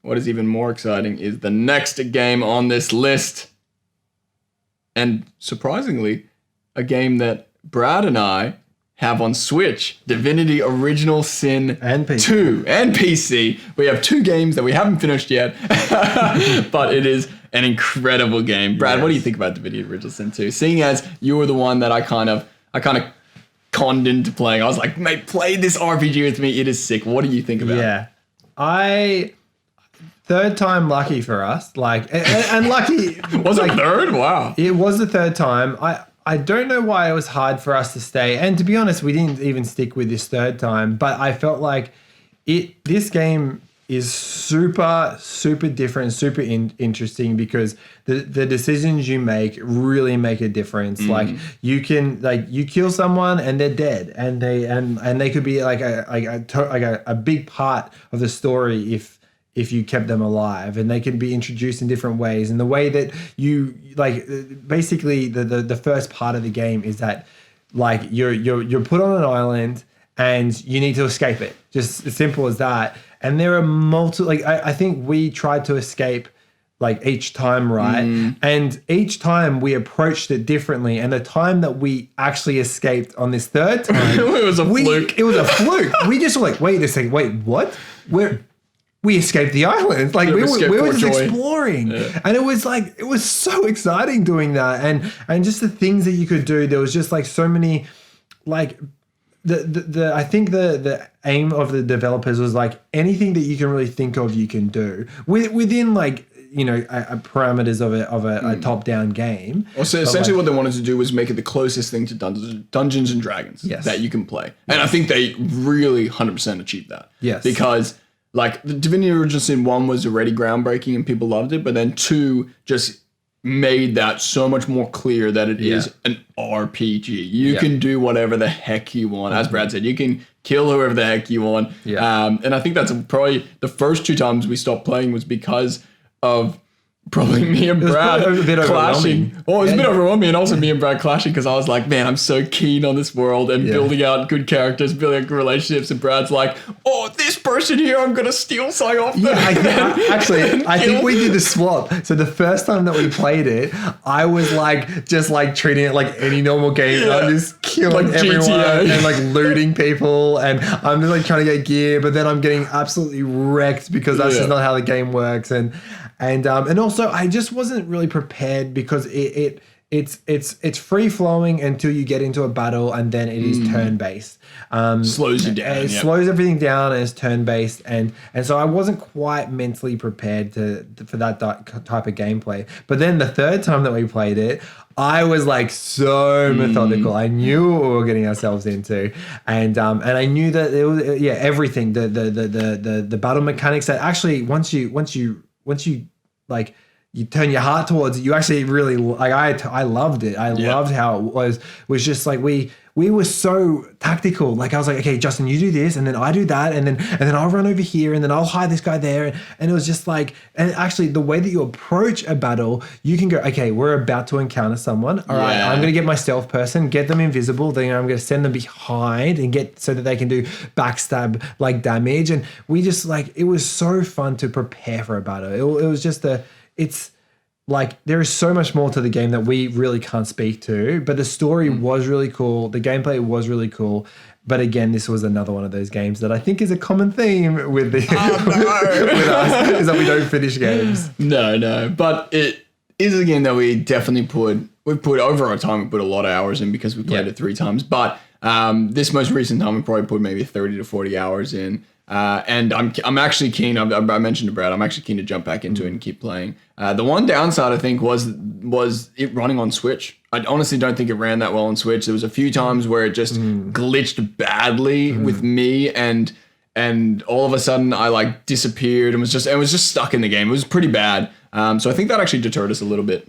what is even more exciting is the next game on this list. And surprisingly, a game that Brad and I have on Switch, Divinity Original Sin and PC. 2 and PC. We have 2 games that we haven't finished yet, but it is an incredible game. Brad, what do you think about Divinity Original Sin 2? Seeing as you were the one that I kind of conned into playing. I was like, mate, play this RPG with me. It is sick. What do you think about it? Yeah. Third time lucky for us. And lucky. Was it third? Wow. It was the third time. I don't know why it was hard for us to stay. And to be honest, we didn't even stick with this third time. But I felt like this game is super, super different, super interesting because the decisions you make really make a difference. Like you can you kill someone and they're dead, and they could be like a big part of the story if you kept them alive, and they can be introduced in different ways. And the way that you basically the first part of the game is that you're put on an island and you need to escape it. Just as simple as that. And there are multiple, I think we tried to escape each time, right? And each time we approached it differently. And the time that we actually escaped on this third time, it was a fluke. It was a fluke. We just were like, wait a second, wait, what? We escaped the island. We were just exploring. Yeah. And it was so exciting doing that. And just the things that you could do, there was just so many, I think the aim of the developers was anything that you can really think of, you can do within parameters of a top-down game. Well, so essentially what they wanted to do was make it the closest thing to Dungeons and Dragons that you can play. And I think they really 100% achieved that. Yes. Because the Divinity Original Sin 1 was already groundbreaking and people loved it, but then 2 just made that so much more clear that it is an RPG. You can do whatever the heck you want. As Brad said, you can kill whoever the heck you want. Yeah. And I think that's probably the first 2 times we stopped playing was because of probably me and Brad clashing. Well, it was a bit overwhelming, and also me and Brad clashing because I was like, man, I'm so keen on this world and building out good characters, building out good relationships, and Brad's like, oh, this person here, I'm going to steal something off them. I think we did the swap. So the first time that we played it, I was just treating it like any normal game. Yeah. I'm just killing everyone GTA. And looting people, and I'm just trying to get gear, but then I'm getting absolutely wrecked because that's just not how the game works. And also I just wasn't really prepared because it's free flowing until you get into a battle, and then it is turn based. Slows you down. It slows everything down, and it's turn based, and so I wasn't quite mentally prepared for that type of gameplay. But then the third time that we played it, I was so methodical. I knew what we were getting ourselves into, and I knew that it was everything the battle mechanics that actually once you you turn your heart towards it, you actually really I loved it. I loved how it was just we were so tactical. I was like, okay, Justin, you do this, and then I do that, and then I'll run over here, and then I'll hide this guy there, and it was just and actually the way that you approach a battle, you can go, okay, we're about to encounter someone. All right, I'm gonna get my stealth person, get them invisible, then I'm gonna send them behind and get so that they can do backstab damage, and we just it was so fun to prepare for a battle. It was just there is so much more to the game that we really can't speak to, but the story was really cool. The gameplay was really cool. But again, this was another one of those games that I think is a common theme with with us, is that we don't finish games. No. But it is a game that we definitely put over our time. We put a lot of hours in because we played it 3 times. But this most recent time, we probably put maybe 30 to 40 hours in. And I'm actually keen. I mentioned to Brad, I'm actually keen to jump back into it and keep playing. The one downside I think was it running on Switch. I honestly don't think it ran that well on Switch. There was a few times where it just glitched badly with me, and all of a sudden I disappeared and was just stuck in the game. It was pretty bad. So I think that actually deterred us a little bit.